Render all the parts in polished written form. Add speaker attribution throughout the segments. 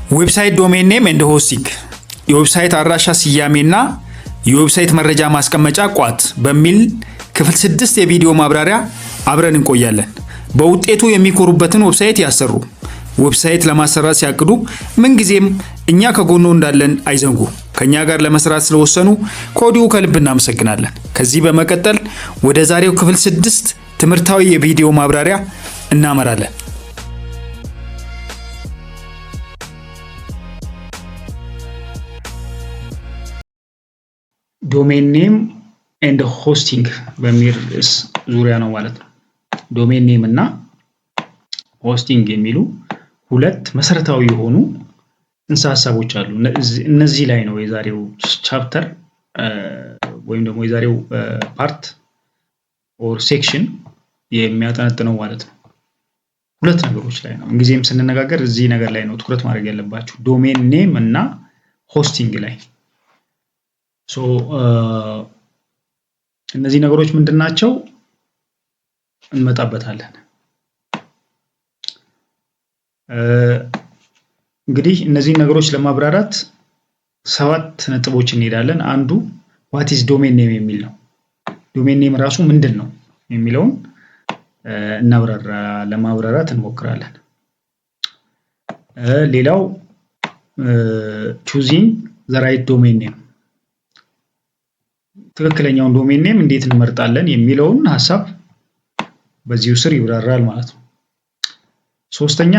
Speaker 1: ዌብሳይት ዶሜን ኔም ኤንድ ሆስቲንግ የዌብሳይት አድራሻ ስያሜና የዌብሳይት መረጃ ማስቀመጫ ቋት በሚል ክፍል 6 የቪዲዮ ማብራሪያ አብረን እንቆያለን። በውጤቱ የሚኮሩበትን ዌብሳይት ያሰሩ። ዌብሳይት ለማሰራት ሲያቅዱ ምንጊዜም እኛ ከጎኖ እንዳለን አይዘንጉ። ከኛ ጋር ለመስራት ስለወሰኑ ከወዲሁ ከልብ እናመሰግናለን። ከዚህ በመቀጠል ወደ ዛሬው ክፍል 6 ትምህርታዊ የቪዲዮ ማብራሪያ እናመራለን። ዶሜን ኔም ኤንድ ሆስቲንግ በሚል ርዕስ ዙሪያ ነው ማለት ነው። ዶሜን ኔም እና ሆስቲንግ የሚሉ ሁለት መሰረታዊ የሆኑ እንስሳ ሀሳቦች አሉ። እነዚህ ላይ ነው የዛሬው ቻፕተር ወይም ደግሞ የዛሬው ፓርት ኦር ሴክሽን የሚያጠነጥነው ማለት ነው። ሁለት ነገሮች ላይ ነው። እንግዲህም ስንነጋገር እዚህ ነገር ላይ ነው ትኩረት ማድረግ ያለባችሁ፣ ዶሜን ኔም እና ሆስቲንግ ላይ። እነዚህ ነገሮች ምንድናቸው እንመጣበታለን። እንግዲህ እነዚህ ነገሮች ለማብራራት 7 ነጥቦች እንሄዳለን። አንዱ ዋት ኢዝ ዶሜን ኔም የሚል ነው። ዶሜን ኔም ራሱ ምንድን ነው የሚለውን ለማብራራት እንሞክራለን። ሌላው ቹዚንግ ዘ ራይት ዶሜን ኔም፣ ትክክለኛውን ዶሜን ኔም እንዴት እንመርጣለን የሚለውን ሐሳብ በዚሁ ስር ይብራራል ማለት ነው። ሶስተኛ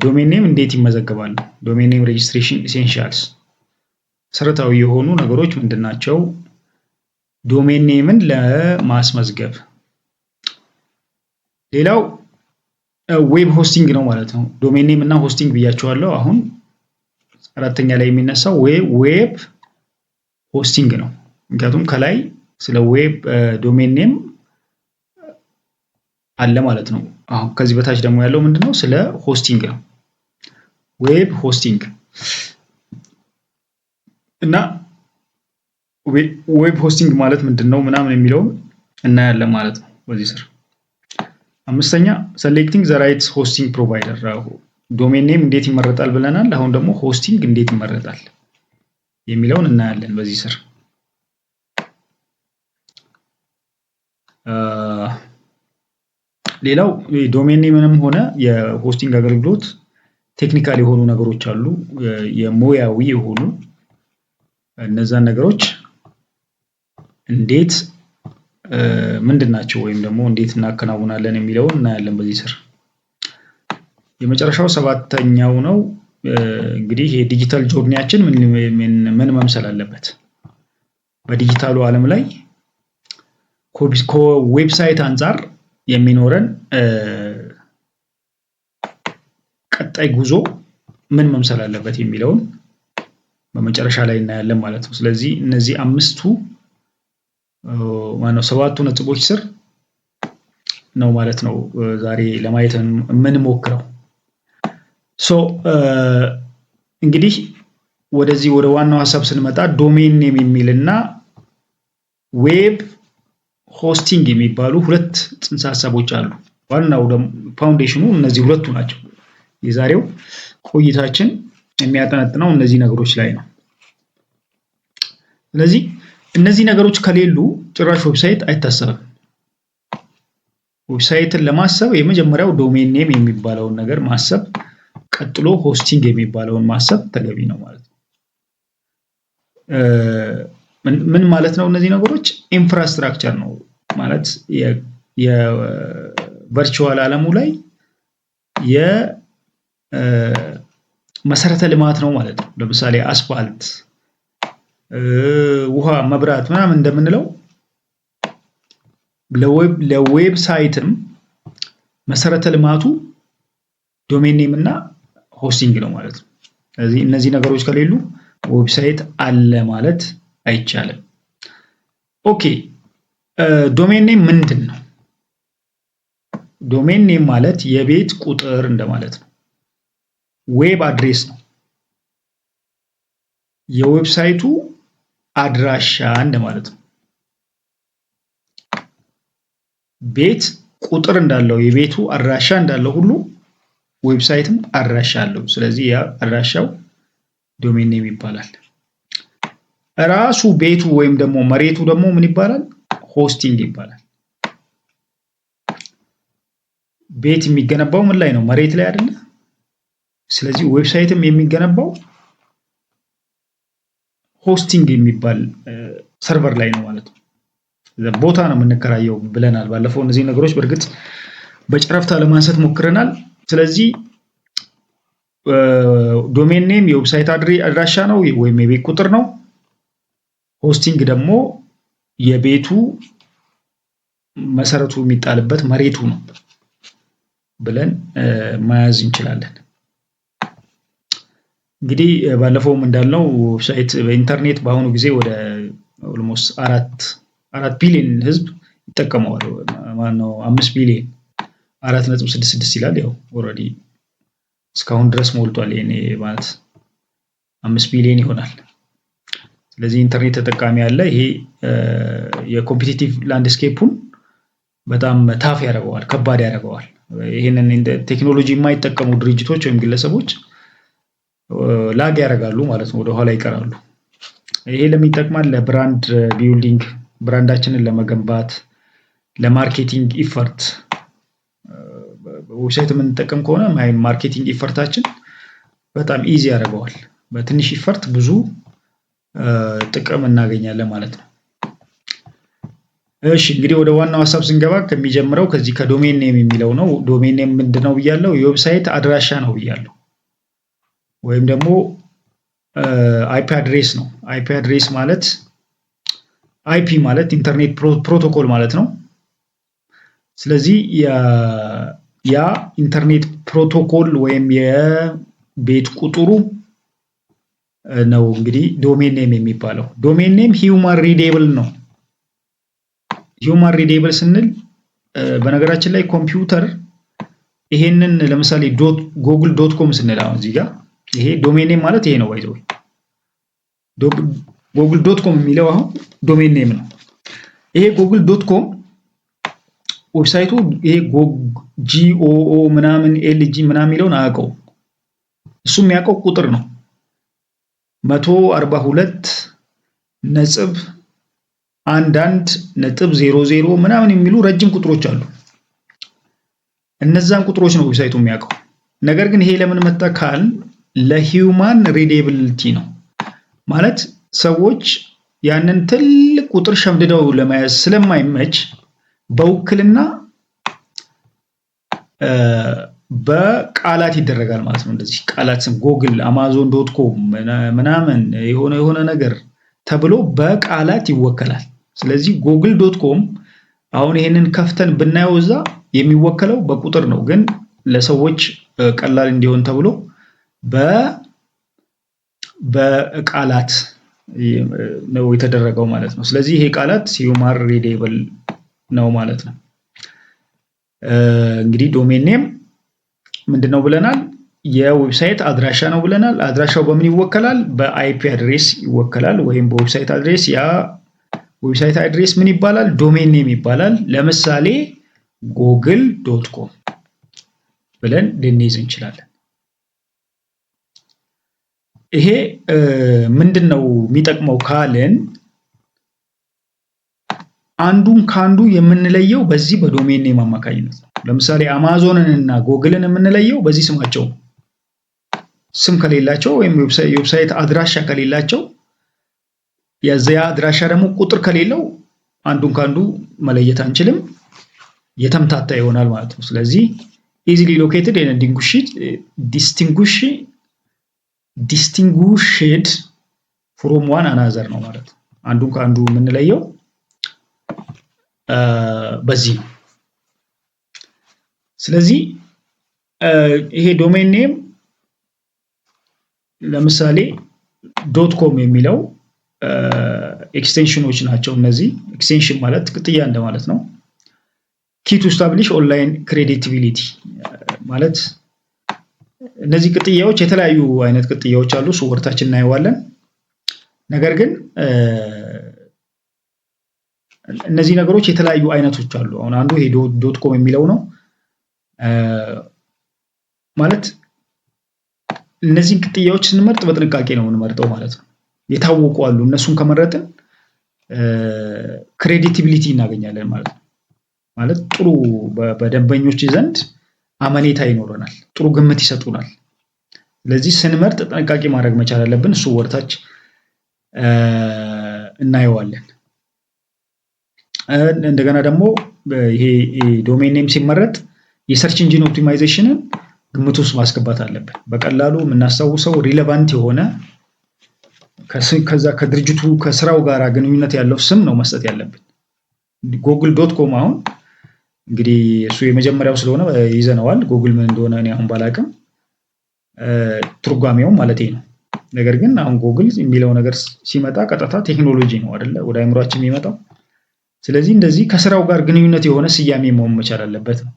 Speaker 1: ዶሜን ኔም እንዴት ይመዘገባሉ? ዶሜን ኔም ሬጂስትሬሽን ኢሴንሻልስ፣ መሰረታዊ የሆኑ ነገሮች ምንድናቸው? ዶሜን ኔምን ለማስመዝገብ። ሌላው ዌብ ሆስቲንግ ነው ማለት ነው። ዶሜን ኔም እና ሆስቲንግ ብያቸዋለሁ። አሁን አራተኛ ላይ የሚነሳው ዌብ ሆስቲንግ ነው። ምክንያቱም ከላይ ስለ ዌብ ዶሜን ኔም አለ ማለት ነው። አሁን ከዚህ በታች ደግሞ ያለው ምንድነው? ስለ ሆስቲንግ ነው። ዌብ ሆስቲንግ እና ዌብ ሆስቲንግ ማለት ምንድነው ምናምን የሚለውን እናያለን ማለት ነው በዚህ ስር። አምስተኛ ሰሌክቲንግ ዘ ራይት ሆስቲንግ ፕሮቫይደር፣ ዶሜን ኔም እንዴት ይመረጣል ብለናል። አሁን ደግሞ ሆስቲንግ እንዴት ይመረጣል የሚለውን እናያለን በዚህ ስር። ሌላው ዶሜን ኔምንም ሆነ የሆስቲንግ አገልግሎት ቴክኒካል የሆኑ ነገሮች አሉ፣ የሙያዊ የሆኑ እነዛን ነገሮች እንዴት ምንድናቸው ወይም ደግሞ እንዴት እናከናውናለን የሚለውን እናያለን በዚህ ስር። የመጨረሻው 7ኛው ነው። እንግዲህ የዲጂታል ጆርኒያችን ምን መምሰል አለበት? በዲጂታሉ ዓለም ላይ ከዌብሳይት አንጻር የሚኖረን ቀጣይ ጉዞ ምን መምሰል አለበት የሚለውን በመጨረሻ ላይ እናያለን ማለት ነው። ስለዚህ እነዚህ 7ቱ ነጥቦች ስር ነው ማለት ነው ዛሬ ለማየት የምንሞክረው። እንግዲህ ወደዚህ ወደ ዋናው ሀሳብ ስንመጣ ዶሜን ኔም የሚልና ዌብ ሆስቲንግ የሚባሉ ሁለት ጽንሰ ሀሳቦች አሉ። ዋናው ፋውንዴሽኑ እነዚህ ሁለቱ ናቸው። የዛሬው ቆይታችን የሚያጠነጥነው እነዚህ ነገሮች ላይ ነው። ስለዚህ እነዚህ ነገሮች ከሌሉ ጭራሽ ዌብሳይት አይታሰብም። ዌብሳይትን ለማሰብ የመጀመሪያው ዶሜን ኔም የሚባለውን ነገር ማሰብ፣ ቀጥሎ ሆስቲንግ የሚባለውን ማሰብ ተገቢ ነው ማለት ነው። ምን ማለት ነው? እነዚህ ነገሮች ኢንፍራስትራክቸር ነው ማለት የቨርቹዋል ዓለሙ ላይ የመሰረተ ልማት ነው ማለት ነው። ለምሳሌ አስፋልት፣ ውሃ፣ መብራት ምናምን እንደምንለው ለዌብሳይትም መሰረተ ልማቱ ዶሜን ኔም እና ሆስቲንግ ነው ማለት ነው። ስለዚህ እነዚህ ነገሮች ከሌሉ ዌብሳይት አለ ማለት አይቻልም። ኦኬ፣ ዶሜን ኔም ምንድን ነው? ዶሜን ኔም ማለት የቤት ቁጥር እንደማለት ነው። ዌብ አድሬስ ነው፣ የዌብሳይቱ አድራሻ እንደማለት ነው። ቤት ቁጥር እንዳለው የቤቱ አድራሻ እንዳለው ሁሉ ዌብሳይትም አድራሻ አለው። ስለዚህ ያ አድራሻው ዶሜን ኔም ይባላል። ራሱ ቤቱ ወይም ደግሞ መሬቱ ደግሞ ምን ይባላል? ሆስቲንግ ይባላል። ቤት የሚገነባው ምን ላይ ነው? መሬት ላይ አይደለ? ስለዚህ ዌብሳይትም የሚገነባው ሆስቲንግ የሚባል ሰርቨር ላይ ነው ማለት ነው። ቦታ ነው የምንከራየው ብለናል ባለፈው። እነዚህ ነገሮች በእርግጥ በጨረፍታ ለማንሳት ሞክረናል። ስለዚህ ዶሜን ኔም የዌብሳይት አድራሻ ነው ወይም የቤት ቁጥር ነው። ሆስቲንግ ደግሞ የቤቱ መሰረቱ የሚጣልበት መሬቱ ነው ብለን መያዝ እንችላለን። እንግዲህ ባለፈውም እንዳልነው ዌብሳይት በኢንተርኔት በአሁኑ ጊዜ ወደ ኦልሞስት 4 ቢሊዮን ህዝብ ይጠቀመዋል። ማነው 5 ቢሊዮን 4.66 ይላል። ያው ኦልሬዲ እስካሁን ድረስ ሞልቷል። ይሄኔ ማለት 5 ቢሊዮን ይሆናል። ስለዚህ ኢንተርኔት ተጠቃሚ ያለ ይሄ የኮምፒቲቲቭ ላንድስኬፑን በጣም ታፍ ያደርገዋል፣ ከባድ ያደርገዋል። ይሄንን ቴክኖሎጂ የማይጠቀሙ ድርጅቶች ወይም ግለሰቦች ላግ ያደርጋሉ ማለት ነው፣ ወደ ኋላ ይቀራሉ። ይሄ ለምን ይጠቅማል? ለብራንድ ቢልዲንግ፣ ብራንዳችንን ለመገንባት፣ ለማርኬቲንግ ኢፈርት ዌብሳይት የምንጠቀም ከሆነ ማርኬቲንግ ኢፈርታችን በጣም ኢዚ ያደርገዋል። በትንሽ ኢፈርት ብዙ ጥቅም እናገኛለን ማለት ነው። እሺ እንግዲህ ወደ ዋናው ሀሳብ ስንገባ ከሚጀምረው ከዚህ ከዶሜን ኔም የሚለው ነው። ዶሜን ኔም ምንድነው ብያለሁ? የዌብሳይት አድራሻ ነው ብያለሁ። ወይም ደግሞ አይፒ አድሬስ ነው። አይፒ አድሬስ ማለት አይፒ ማለት ኢንተርኔት ፕሮቶኮል ማለት ነው። ስለዚህ ያ ኢንተርኔት ፕሮቶኮል ወይም የቤት ቁጥሩ ነው እንግዲህ ዶሜን ኔም የሚባለው። ዶሜን ኔም ሂውማን ሪዴብል ነው። ሂውማን ሪዴብል ስንል በነገራችን ላይ ኮምፒውተር ይሄንን ለምሳሌ ጎግል ዶት ኮም ስንል አሁን እዚህ ጋር ይሄ ዶሜን ኔም ማለት ይሄ ነው። ባይዘው ጎግል ዶት ኮም የሚለው አሁን ዶሜን ኔም ነው። ይሄ ጎግል ዶት ኮም ዌብሳይቱ ይሄ ጂኦኦ ምናምን ኤልጂ ምናምን የሚለውን አያውቀው። እሱ የሚያውቀው ቁጥር ነው 142.11.00 ምናምን የሚሉ ረጅም ቁጥሮች አሉ። እነዛን ቁጥሮች ነው ዌብሳይቱ የሚያውቀው። ነገር ግን ይሄ ለምን መጣ ካል ለሂውማን ሪዴቢሊቲ ነው ማለት ሰዎች ያንን ትልቅ ቁጥር ሸምድደው ለመያዝ ስለማይመች በውክልና በቃላት ይደረጋል ማለት ነው። እንደዚህ ቃላት ስም ጎግል፣ አማዞን ዶት ኮም ምናምን የሆነ ነገር ተብሎ በቃላት ይወከላል። ስለዚህ ጎግል ዶት ኮም አሁን ይሄንን ከፍተን ብናየው እዛ የሚወከለው በቁጥር ነው፣ ግን ለሰዎች ቀላል እንዲሆን ተብሎ በቃላት ነው የተደረገው ማለት ነው። ስለዚህ ይሄ ቃላት ሂውማን ሪዴብል ነው ማለት ነው። እንግዲህ ዶሜን ኔም ምንድነው ብለናል? የዌብሳይት አድራሻ ነው ብለናል። አድራሻው በምን ይወከላል? በአይፒ አድሬስ ይወከላል፣ ወይም በዌብሳይት አድሬስ። ያ ዌብሳይት አድሬስ ምን ይባላል? ዶሜን ኔም ይባላል። ለምሳሌ ጎግል ዶት ኮም ብለን ልንይዝ እንችላለን። ይሄ ምንድነው የሚጠቅመው ካልን አንዱን ካንዱ የምንለየው በዚህ በዶሜን ኔም አማካኝነት ነው። ለምሳሌ አማዞንን እና ጎግልን የምንለየው በዚህ ስማቸው ስም ከሌላቸው ወይም የዌብሳይት አድራሻ ከሌላቸው የዚያ አድራሻ ደግሞ ቁጥር ከሌለው አንዱን ካንዱ መለየት አንችልም፣ የተምታታ ይሆናል ማለት ነው። ስለዚህ easily located and distinguished from one another ነው ማለት ነው። አንዱን ካንዱ የምንለየው በዚህ ነው። ስለዚህ ይሄ ዶሜን ኔም ለምሳሌ ዶት ኮም የሚለው ኤክስቴንሽኖች ናቸው። እነዚህ ኤክስቴንሽን ማለት ቅጥያ እንደማለት ነው። ኪ ቱ ስታብሊሽ ኦንላይን ክሬዲቲቢሊቲ ማለት እነዚህ ቅጥያዎች የተለያዩ አይነት ቅጥያዎች አሉ። እሱ ወርታችን እናየዋለን። ነገር ግን እነዚህ ነገሮች የተለያዩ አይነቶች አሉ። አሁን አንዱ ይሄ ዶት ኮም የሚለው ነው። ማለት እነዚህን ቅጥያዎች ስንመርጥ በጥንቃቄ ነው የምንመርጠው ማለት ነው። የታወቁ አሉ። እነሱን ከመረጥን ክሬዲቲቢሊቲ እናገኛለን ማለት ነው። ማለት ጥሩ በደንበኞች ዘንድ አመኔታ ይኖረናል፣ ጥሩ ግምት ይሰጡናል። ስለዚህ ስንመርጥ ጥንቃቄ ማድረግ መቻል አለብን። እሱ ወርታች እናየዋለን። እንደገና ደግሞ ይሄ ዶሜን ኔም ሲመረጥ የሰርች ኢንጂን ኦፕቲማይዜሽንን ግምት ውስጥ ማስገባት አለብን። በቀላሉ የምናስታውሰው ሪሌቫንት የሆነ ከዛ ከድርጅቱ ከስራው ጋር ግንኙነት ያለው ስም ነው መስጠት ያለብን። ጎግል ዶት ኮም አሁን እንግዲህ እሱ የመጀመሪያው ስለሆነ ይዘነዋል። ጎግል ምን እንደሆነ እኔ አሁን ባላቅም ትርጓሜው ማለት ነው። ነገር ግን አሁን ጎግል የሚለው ነገር ሲመጣ ቀጥታ ቴክኖሎጂ ነው አይደለ ወደ አይምሯችን የሚመጣው። ስለዚህ እንደዚህ ከስራው ጋር ግንኙነት የሆነ ስያሜ መሆን መቻል አለበት ነው።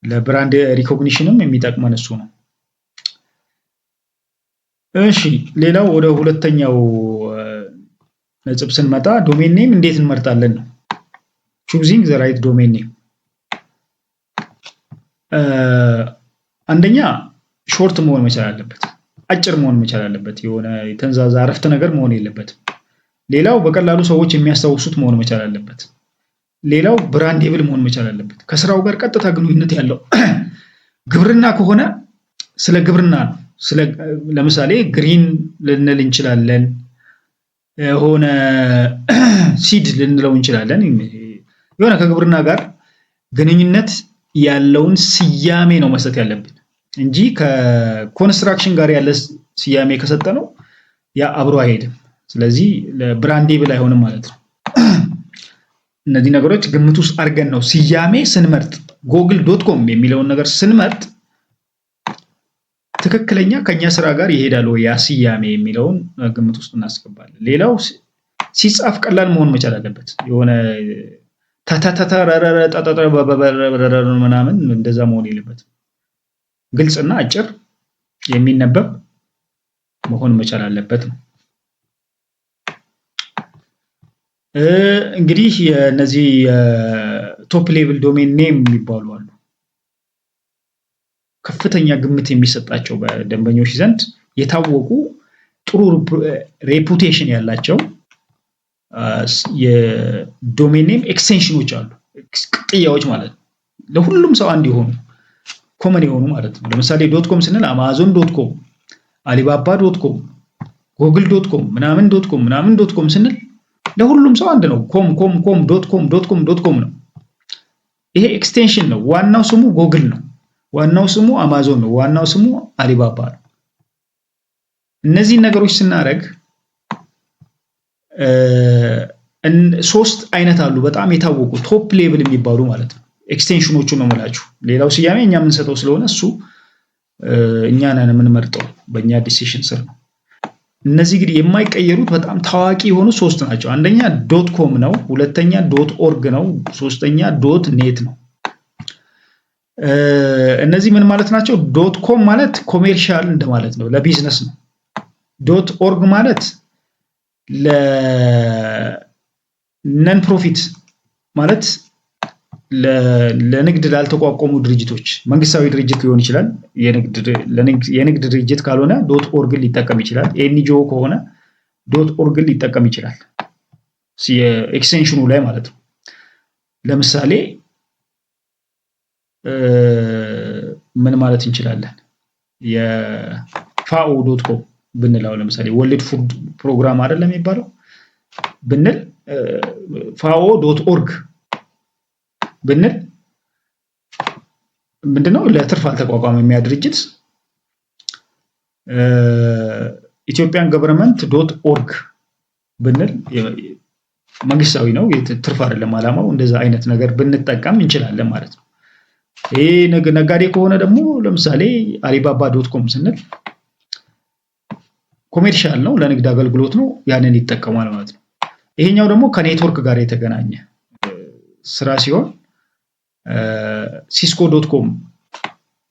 Speaker 1: ለብራንድ ሪኮግኒሽንም የሚጠቅመን እሱ ነው። እሺ ሌላው ወደ ሁለተኛው ነጥብ ስንመጣ ዶሜን ኔም እንዴት እንመርጣለን ነው። ቹዚንግ ዘ ራይት ዶሜን ኔም አንደኛ ሾርት መሆን መቻል አለበት፣ አጭር መሆን መቻል አለበት። የሆነ የተንዛዛ አረፍተ ነገር መሆን የለበትም። ሌላው በቀላሉ ሰዎች የሚያስታውሱት መሆን መቻል አለበት። ሌላው ብራንዴብል መሆን መቻል አለበት። ከስራው ጋር ቀጥታ ግንኙነት ያለው ግብርና ከሆነ ስለ ግብርና ነው። ለምሳሌ ግሪን ልንል እንችላለን፣ የሆነ ሲድ ልንለው እንችላለን። የሆነ ከግብርና ጋር ግንኙነት ያለውን ስያሜ ነው መስጠት ያለብን እንጂ ከኮንስትራክሽን ጋር ያለ ስያሜ ከሰጠነው ያ አብሮ አይሄድም። ስለዚህ ለብራንዴብል አይሆንም ማለት ነው። እነዚህ ነገሮች ግምት ውስጥ አድርገን ነው ስያሜ ስንመርጥ ጎግል ዶት ኮም የሚለውን ነገር ስንመርጥ ትክክለኛ ከኛ ስራ ጋር ይሄዳል ወይ ያ ስያሜ የሚለውን ግምት ውስጥ እናስገባለን። ሌላው ሲጻፍ ቀላል መሆን መቻል አለበት። የሆነ ምናምን እንደዛ መሆን የለበትም። ግልጽና አጭር የሚነበብ መሆን መቻል አለበት ነው። እንግዲህ እነዚህ ቶፕ ሌቭል ዶሜን ኔም የሚባሉ አሉ። ከፍተኛ ግምት የሚሰጣቸው በደንበኞች ዘንድ የታወቁ ጥሩ ሬፑቴሽን ያላቸው የዶሜን ኔም ኤክስቴንሽኖች አሉ። ቅጥያዎች ማለት ነው። ለሁሉም ሰው አንድ የሆኑ ኮመን የሆኑ ማለት ነው። ለምሳሌ ዶት ኮም ስንል አማዞን ዶት ኮም፣ አሊባባ ዶት ኮም፣ ጎግል ዶት ኮም ምናምን ዶት ኮም ምናምን ዶት ኮም ስንል ለሁሉም ሰው አንድ ነው። ኮም ኮም ኮም ዶት ኮም ዶት ኮም ዶት ኮም ነው። ይሄ ኤክስቴንሽን ነው። ዋናው ስሙ ጎግል ነው። ዋናው ስሙ አማዞን ነው። ዋናው ስሙ አሊባባ ነው። እነዚህን ነገሮች ስናደርግ ሶስት አይነት አሉ በጣም የታወቁ ቶፕ ሌቭል የሚባሉ ማለት ነው። ኤክስቴንሽኖቹ ነው የምላችሁ። ሌላው ስያሜ እኛ የምንሰጠው ስለሆነ እሱ እኛ ነን የምንመርጠው፣ በእኛ ዲሲሽን ስር ነው። እነዚህ እንግዲህ የማይቀየሩት በጣም ታዋቂ የሆኑ ሶስት ናቸው። አንደኛ ዶት ኮም ነው፣ ሁለተኛ ዶት ኦርግ ነው፣ ሶስተኛ ዶት ኔት ነው። እነዚህ ምን ማለት ናቸው? ዶት ኮም ማለት ኮሜርሻል እንደማለት ነው፣ ለቢዝነስ ነው። ዶት ኦርግ ማለት ለነን ፕሮፊት ማለት ለንግድ ላልተቋቋሙ ድርጅቶች፣ መንግስታዊ ድርጅት ሊሆን ይችላል። የንግድ ድርጅት ካልሆነ ዶት ኦርግን ሊጠቀም ይችላል። ኤንጂኦ ከሆነ ዶት ኦርግን ሊጠቀም ይችላል። የኤክስቴንሽኑ ላይ ማለት ነው። ለምሳሌ ምን ማለት እንችላለን? የፋኦ ዶት ኮም ብንለው ለምሳሌ ወርልድ ፉድ ፕሮግራም አይደለም የሚባለው ብንል ፋኦ ዶት ኦርግ ብንል ምንድነው? ለትርፍ አልተቋቋመም ያ ድርጅት። ኢትዮጵያን ገቨርንመንት ዶት ኦርግ ብንል መንግስታዊ ነው፣ ትርፍ አይደለም አላማው። እንደዛ አይነት ነገር ብንጠቀም እንችላለን ማለት ነው። ይሄ ነጋዴ ከሆነ ደግሞ ለምሳሌ አሊባባ ዶት ኮም ስንል ኮሜርሻል ነው፣ ለንግድ አገልግሎት ነው፣ ያንን ይጠቀማል ማለት ነው። ይሄኛው ደግሞ ከኔትወርክ ጋር የተገናኘ ስራ ሲሆን ሲስኮ ዶት ኮም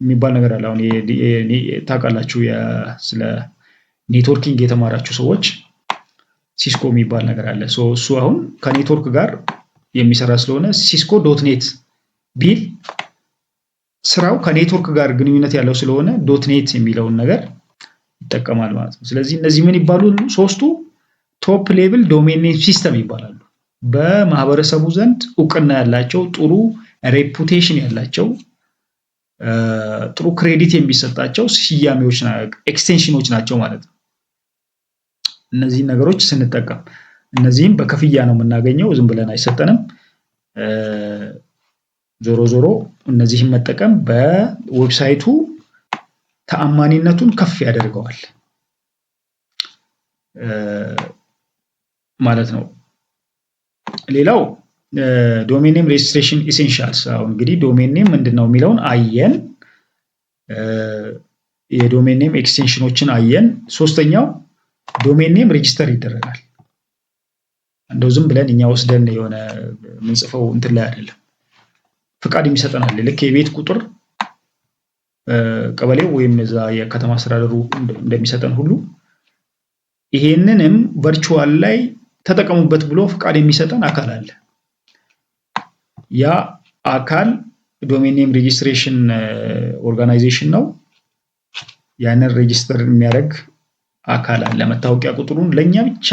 Speaker 1: የሚባል ነገር አለ። አሁን ታውቃላችሁ፣ ስለ ኔትወርኪንግ የተማራችሁ ሰዎች ሲስኮ የሚባል ነገር አለ። እሱ አሁን ከኔትወርክ ጋር የሚሰራ ስለሆነ ሲስኮ ዶት ኔት ቢል ስራው ከኔትወርክ ጋር ግንኙነት ያለው ስለሆነ ዶትኔት የሚለውን ነገር ይጠቀማል ማለት ነው። ስለዚህ እነዚህ ምን ይባላሉ? ሶስቱ ቶፕ ሌቭል ዶሜን ኔም ሲስተም ይባላሉ። በማህበረሰቡ ዘንድ እውቅና ያላቸው፣ ጥሩ ሬፑቴሽን ያላቸው፣ ጥሩ ክሬዲት የሚሰጣቸው ስያሜዎች ኤክስቴንሽኖች ናቸው ማለት ነው። እነዚህን ነገሮች ስንጠቀም እነዚህም በክፍያ ነው የምናገኘው፣ ዝም ብለን አይሰጠንም። ዞሮ ዞሮ እነዚህን መጠቀም በዌብሳይቱ ተአማኒነቱን ከፍ ያደርገዋል ማለት ነው። ሌላው ዶሜን ኔም ሬጅስትሬሽን ኢሴንሻልስ። አሁን እንግዲህ ዶሜን ኔም ምንድነው የሚለውን አየን። የዶሜን ኔም ኤክስቴንሽኖችን አየን። ሶስተኛው ዶሜን ኔም ሬጅስተር ይደረጋል። እንደው ዝም ብለን እኛ ወስደን የሆነ ምንጽፈው እንትን ላይ አይደለም፣ ፍቃድ የሚሰጠናል። ልክ የቤት ቁጥር ቀበሌው ወይም እዛ የከተማ አስተዳደሩ እንደሚሰጠን ሁሉ ይሄንንም ቨርቹዋል ላይ ተጠቀሙበት ብሎ ፍቃድ የሚሰጠን አካል አለ። ያ አካል ዶሜን ኔም ሬጅስትሬሽን ኦርጋናይዜሽን ነው። ያንን ሬጅስተር የሚያደርግ አካል አለ። መታወቂያ ቁጥሩን ለኛ ብቻ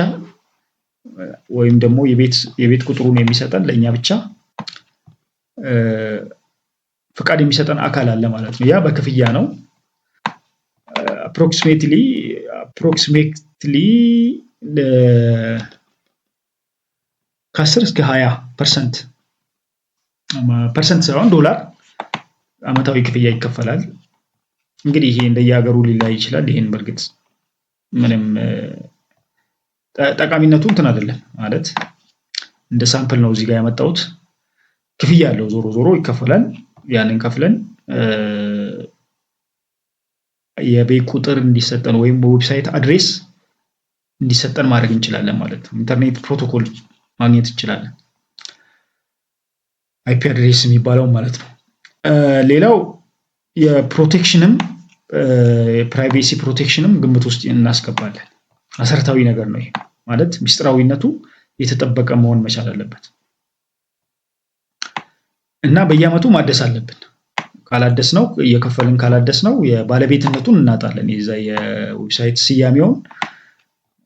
Speaker 1: ወይም ደግሞ የቤት ቁጥሩን የሚሰጠን ለኛ ብቻ ፍቃድ የሚሰጠን አካል አለ ማለት ነው። ያ በክፍያ ነው። አፕሮክሲሜትሊ ከ10 እስከ 20% ሳይሆን $፣ አመታዊ ክፍያ ይከፈላል። እንግዲህ ይሄ እንደየሀገሩ ሊለያይ ይችላል። ይሄን በእርግጥ ምንም ጠቃሚነቱ እንትን አይደለም ማለት እንደ ሳምፕል ነው እዚህ ጋር ያመጣሁት። ክፍያ አለው፣ ዞሮ ዞሮ ይከፈላል። ያንን ከፍለን የቤት ቁጥር እንዲሰጠን ወይም በዌብሳይት አድሬስ እንዲሰጠን ማድረግ እንችላለን ማለት ነው። ኢንተርኔት ፕሮቶኮል ማግኘት እንችላለን፣ አይፒ አድሬስ የሚባለው ማለት ነው። ሌላው የፕሮቴክሽንም የፕራይቬሲ ፕሮቴክሽንም ግምት ውስጥ እናስገባለን። መሰረታዊ ነገር ነው ይሄ ማለት ሚስጥራዊነቱ የተጠበቀ መሆን መቻል አለበት እና በየአመቱ ማደስ አለብን። ካላደስ ነው እየከፈልን ካላደስ ነው የባለቤትነቱን እናጣለን። የዛ የዌብሳይት ስያሜውን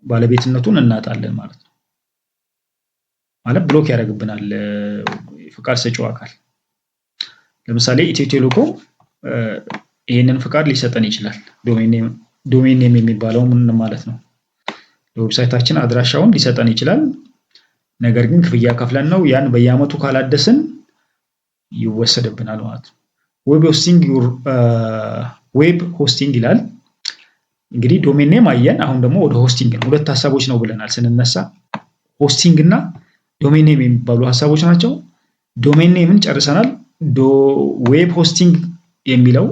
Speaker 1: ባለቤትነቱን እናጣለን ማለት ነው። ማለት ብሎክ ያደርግብናል ፍቃድ ሰጪው አካል። ለምሳሌ ኢትዮ ቴሌኮም ይሄንን ፍቃድ ሊሰጠን ይችላል። ዶሜን ኔም የሚባለው ምን ማለት ነው? ለዌብሳይታችን አድራሻውን ሊሰጠን ይችላል። ነገር ግን ክፍያ ከፍለን ነው። ያን በየአመቱ ካላደስን ይወሰድብናል ማለት ነው። ዌብ ሆስቲንግ ይላል። እንግዲህ ዶሜን ኔም አየን። አሁን ደግሞ ወደ ሆስቲንግ ነው። ሁለት ሀሳቦች ነው ብለናል ስንነሳ፣ ሆስቲንግ እና ዶሜን ኔም የሚባሉ ሀሳቦች ናቸው። ዶሜን ኔምን ጨርሰናል። ዌብ ሆስቲንግ የሚለው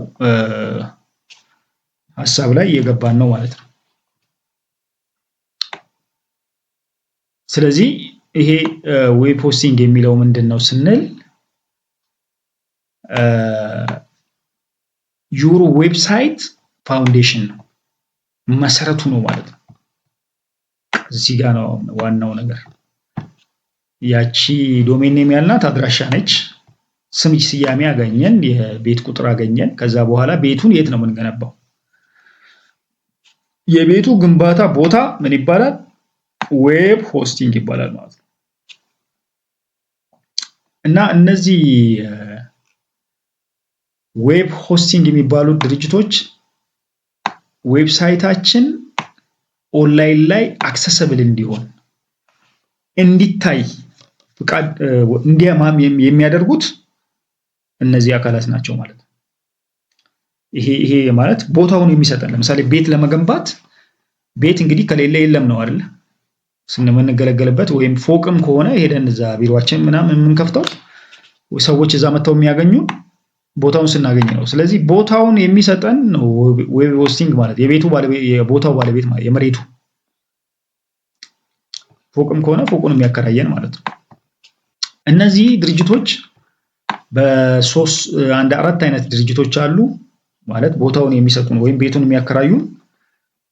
Speaker 1: ሀሳብ ላይ እየገባን ነው ማለት ነው። ስለዚህ ይሄ ዌብ ሆስቲንግ የሚለው ምንድን ነው ስንል ዩር ዌብሳይት ፋውንዴሽን ነው፣ መሰረቱ ነው ማለት ነው። እዚህ ጋር ነው ዋናው ነገር። ያቺ ዶሜን ኔም ያልናት አድራሻ ነች። ስም ስያሜ አገኘን፣ የቤት ቁጥር አገኘን። ከዛ በኋላ ቤቱን የት ነው የምንገነባው? የቤቱ ግንባታ ቦታ ምን ይባላል? ዌብ ሆስቲንግ ይባላል ማለት ነው። እና እነዚህ ዌብ ሆስቲንግ የሚባሉ ድርጅቶች ዌብሳይታችን ኦንላይን ላይ አክሰሰብል እንዲሆን እንዲታይ ፍቃድ እንዲያማም የሚያደርጉት እነዚህ አካላት ናቸው ማለት ነው። ይሄ ማለት ቦታውን የሚሰጠን ለምሳሌ ቤት ለመገንባት ቤት እንግዲህ ከሌለ የለም ነው አይደል? ስንመነገለገልበት ወይም ፎቅም ከሆነ ሄደን እዛ ቢሮአችን ምናምን የምንከፍተው ሰዎች እዛ መተው የሚያገኙ ቦታውን ስናገኝ ነው። ስለዚህ ቦታውን የሚሰጠን ነው ዌብ ሆስቲንግ ማለት የቤቱ ባለቤት የቦታው ባለቤት ማለት የመሬቱ። ፎቅም ከሆነ ፎቁን የሚያከራየን ማለት ነው። እነዚህ ድርጅቶች አራት አይነት ድርጅቶች አሉ ማለት ቦታውን የሚሰጡን ወይም ቤቱን የሚያከራዩን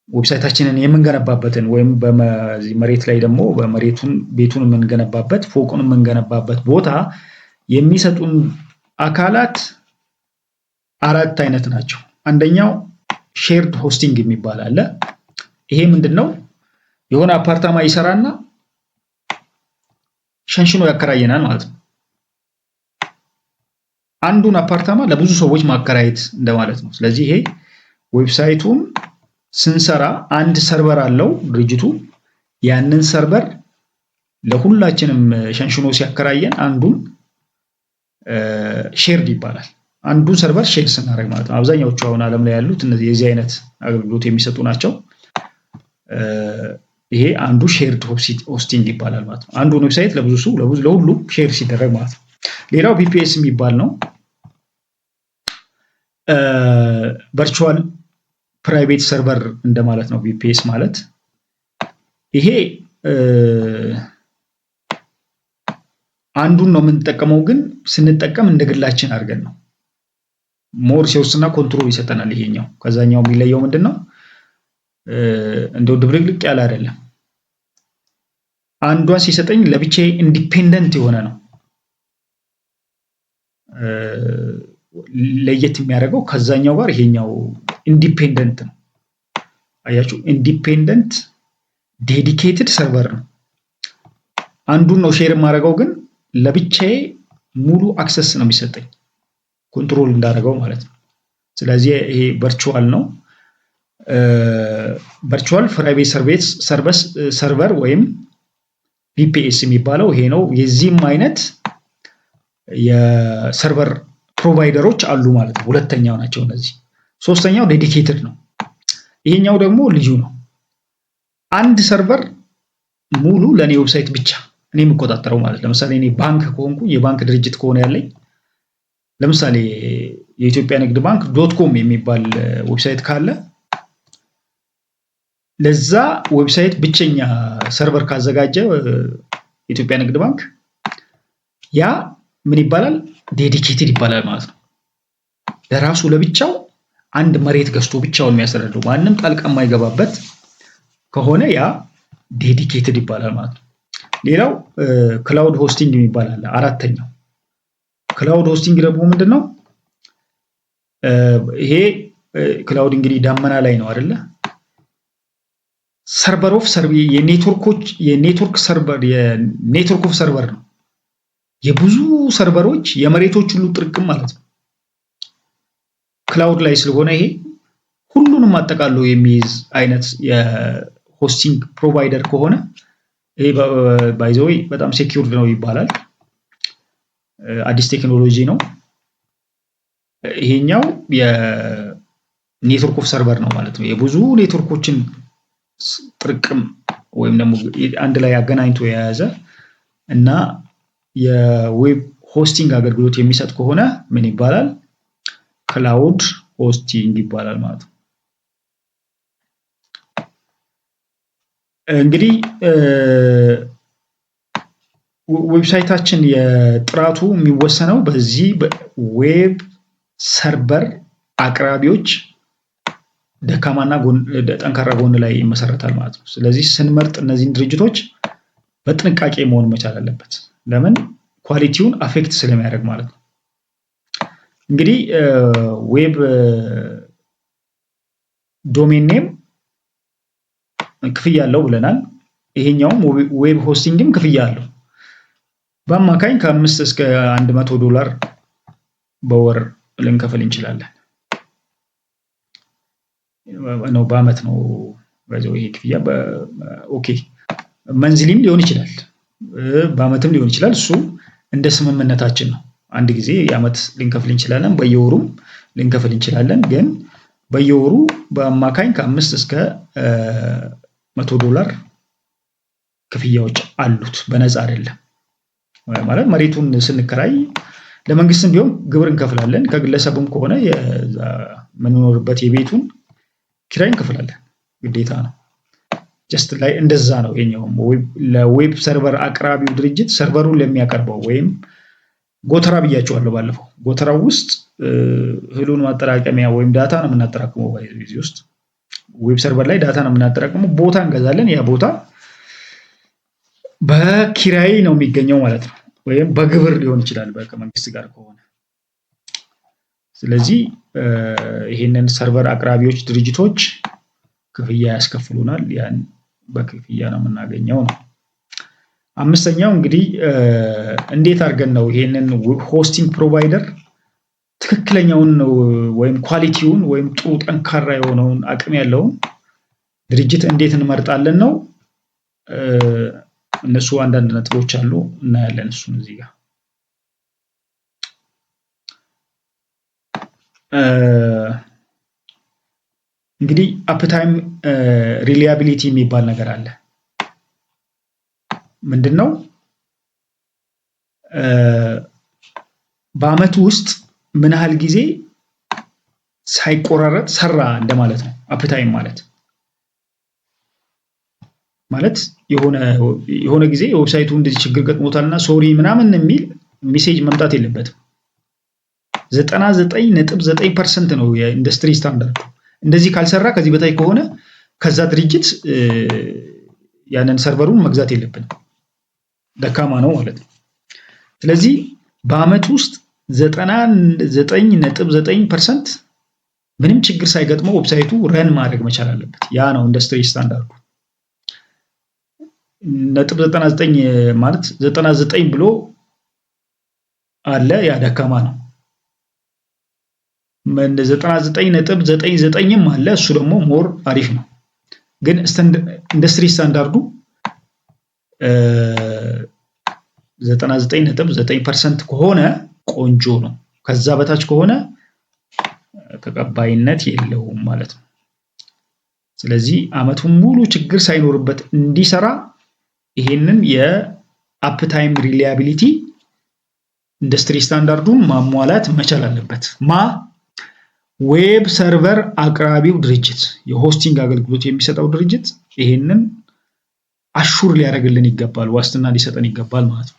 Speaker 1: ዌብሳይታችንን የምንገነባበትን ወይም መሬት ላይ ደግሞ ቤቱን የምንገነባበት ፎቁን የምንገነባበት ቦታ የሚሰጡን አካላት አራት አይነት ናቸው። አንደኛው ሼርድ ሆስቲንግ የሚባል አለ። ይሄ ምንድነው? የሆነ አፓርታማ ይሰራና ሸንሽኖ ያከራየናል ማለት ነው። አንዱን አፓርታማ ለብዙ ሰዎች ማከራየት እንደማለት ነው። ስለዚህ ይሄ ዌብሳይቱን ስንሰራ አንድ ሰርቨር አለው ድርጅቱ። ያንን ሰርቨር ለሁላችንም ሸንሽኖ ሲያከራየን አንዱን ሼርድ ይባላል። አንዱን ሰርቨር ሼር ስናደርግ ማለት ነው። አብዛኛዎቹ አሁን ዓለም ላይ ያሉት እነዚህ የዚህ አይነት አገልግሎት የሚሰጡ ናቸው። ይሄ አንዱ ሼርድ ሆስቲንግ ይባላል ማለት ነው። አንዱን ዌብሳይት ለሁሉ ሼር ሲደረግ ማለት ነው። ሌላው ቪፒኤስ የሚባል ነው። ቨርቹዋል ፕራይቬት ሰርቨር እንደማለት ነው ቪፒኤስ ማለት። ይሄ አንዱን ነው የምንጠቀመው፣ ግን ስንጠቀም እንደ ግላችን አድርገን ነው። ሞር ሪሶርስና ኮንትሮል ይሰጠናል ይሄኛው። ከዛኛው የሚለየው ምንድነው? እንደው ድብልቅልቅ ያለ አይደለም። አንዷን ሲሰጠኝ ለብቻዬ ኢንዲፔንደንት የሆነ ነው። ለየት የሚያደርገው ከዛኛው ጋር ይሄኛው ኢንዲፔንደንት ነው። አያችሁ፣ ኢንዲፔንደንት ዴዲኬትድ ሰርቨር ነው። አንዱን ነው ሼር የማደርገው፣ ግን ለብቻዬ ሙሉ አክሰስ ነው የሚሰጠኝ ኮንትሮል እንዳደረገው ማለት ነው። ስለዚህ ይሄ ቨርቹዋል ነው። ቨርቹዋል ፕራይቬት ሰርቨር ወይም ቪፒኤስ የሚባለው ይሄ ነው። የዚህም አይነት የሰርቨር ፕሮቫይደሮች አሉ ማለት ነው። ሁለተኛው ናቸው እነዚህ። ሶስተኛው ዴዲኬትድ ነው። ይሄኛው ደግሞ ልዩ ነው። አንድ ሰርቨር ሙሉ ለኔ ዌብሳይት ብቻ እኔ የምቆጣጠረው ማለት። ለምሳሌ እኔ ባንክ ከሆንኩ የባንክ ድርጅት ከሆነ ያለኝ፣ ለምሳሌ የኢትዮጵያ ንግድ ባንክ .com የሚባል ዌብሳይት ካለ ለዛ ዌብሳይት ብቸኛ ሰርቨር ካዘጋጀ የኢትዮጵያ ንግድ ባንክ ያ ምን ይባላል? ዴዲኬትድ ይባላል ማለት ነው። ለራሱ ለብቻው አንድ መሬት ገዝቶ ብቻውን የሚያስተዳድረው ማንም ጣልቃ የማይገባበት ከሆነ ያ ዴዲኬትድ ይባላል ማለት ነው። ሌላው ክላውድ ሆስቲንግ የሚባል አለ። አራተኛው ክላውድ ሆስቲንግ ደግሞ ምንድነው? ይሄ ክላውድ እንግዲህ ዳመና ላይ ነው አይደለ? ሰርቨር ኦፍ የኔትወርክ ኦፍ ሰርቨር ነው። የብዙ ሰርቨሮች የመሬቶች ሁሉ ጥርቅም ማለት ነው። ክላውድ ላይ ስለሆነ ይሄ ሁሉንም አጠቃሎ የሚይዝ አይነት የሆስቲንግ ፕሮቫይደር ከሆነ ይሄ ባይ ዘ ዌይ በጣም ሴኪዩርድ ነው ይባላል። አዲስ ቴክኖሎጂ ነው። ይሄኛው የኔትወርክ ኦፍ ሰርቨር ነው ማለት ነው። የብዙ ኔትወርኮችን ጥርቅም ወይም ደግሞ አንድ ላይ አገናኝቶ የያዘ እና የዌብ ሆስቲንግ አገልግሎት የሚሰጥ ከሆነ ምን ይባላል? ክላውድ ሆስቲንግ ይባላል ማለት ነው። እንግዲህ ዌብሳይታችን የጥራቱ የሚወሰነው በዚህ ዌብ ሰርቨር አቅራቢዎች ደካማና ጠንካራ ጎን ላይ ይመሰረታል ማለት ነው። ስለዚህ ስንመርጥ እነዚህን ድርጅቶች በጥንቃቄ መሆን መቻል አለበት። ለምን? ኳሊቲውን አፌክት ስለሚያደርግ ማለት ነው። እንግዲህ ዌብ ዶሜን ኔም ክፍያ አለው ብለናል። ይሄኛውም ዌብ ሆስቲንግም ክፍያ አለው። በአማካኝ ከ5 እስከ $100 በወር ልንከፍል እንችላለን። ነው በአመት ነው በዛው ይሄ ክፍያ ኦኬ። መንዝሊም ሊሆን ይችላል፣ በአመትም ሊሆን ይችላል። እሱ እንደ ስምምነታችን ነው። አንድ ጊዜ የአመት ልንከፍል እንችላለን፣ በየወሩም ልንከፍል እንችላለን። ግን በየወሩ በአማካኝ ከ5 እስከ $100 ክፍያዎች አሉት። በነፃ አይደለም ማለት መሬቱን ስንከራይ ለመንግስትም ቢሆን ግብር እንከፍላለን። ከግለሰብም ከሆነ የምንኖርበት የቤቱን ኪራይ እንከፍላለን፣ ግዴታ ነው። ጀስት ላይ እንደዛ ነው። የኛውም ለዌብ ሰርቨር አቅራቢው ድርጅት ሰርቨሩን ለሚያቀርበው ወይም ጎተራ ብያቸዋለሁ ባለፈው። ጎተራው ውስጥ እህሉን ማጠራቀሚያ ወይም ዳታ ነው የምናጠራቅመው። በዚህ ውስጥ ዌብ ሰርቨር ላይ ዳታ ነው የምናጠራቅመው። ቦታ እንገዛለን። ያ ቦታ በኪራይ ነው የሚገኘው ማለት ነው። ወይም በግብር ሊሆን ይችላል ከመንግስት ጋር ከሆነ። ስለዚህ ይሄንን ሰርቨር አቅራቢዎች ድርጅቶች ክፍያ ያስከፍሉናል። ያን በክፍያ ነው የምናገኘው ነው። አምስተኛው እንግዲህ እንዴት አድርገን ነው ይሄንን ሆስቲንግ ፕሮቫይደር ትክክለኛውን ወይም ኳሊቲውን ወይም ጥሩ ጠንካራ የሆነውን አቅም ያለውን ድርጅት እንዴት እንመርጣለን ነው። እነሱ አንዳንድ ነጥቦች አሉ እናያለን። እሱን እዚህ ጋር እንግዲህ አፕታይም ሪሊያቢሊቲ የሚባል ነገር አለ። ምንድነው? በአመቱ ውስጥ ምን ያህል ጊዜ ሳይቆራረጥ ሰራ እንደማለት ነው። አፕታይም ማለት የሆነ ጊዜ ዌብሳይቱ እንደዚህ ችግር ገጥሞታልና ሶሪ ምናምን የሚል ሜሴጅ መምጣት የለበትም። 99.9% ነው የኢንዱስትሪ ስታንዳርዱ። እንደዚህ ካልሰራ ከዚህ በታይ ከሆነ ከዛ ድርጅት ያንን ሰርቨሩን መግዛት የለብንም፣ ደካማ ነው ማለት ነው። ስለዚህ በአመት ውስጥ 99.9% ምንም ችግር ሳይገጥመው ዌብሳይቱ ረን ማድረግ መቻል አለበት። ያ ነው ኢንዱስትሪ ስታንዳርዱ። 99 ማለት 99 ብሎ አለ፣ ያ ደካማ ነው። 99.99ም አለ፣ እሱ ደግሞ ሞር አሪፍ ነው። ግን ኢንዱስትሪ ስታንዳርዱ 99.9% ከሆነ ቆንጆ ነው። ከዛ በታች ከሆነ ተቀባይነት የለውም ማለት ነው። ስለዚህ አመቱን ሙሉ ችግር ሳይኖርበት እንዲሰራ ይሄንን የአፕታይም ሪላያቢሊቲ ኢንዱስትሪ ስታንዳርዱን ማሟላት መቻል አለበት። ዌብ ሰርቨር አቅራቢው ድርጅት፣ የሆስቲንግ አገልግሎት የሚሰጠው ድርጅት ይሄንን አሹር ሊያደርግልን ይገባል፣ ዋስትና ሊሰጠን ይገባል ማለት ነው።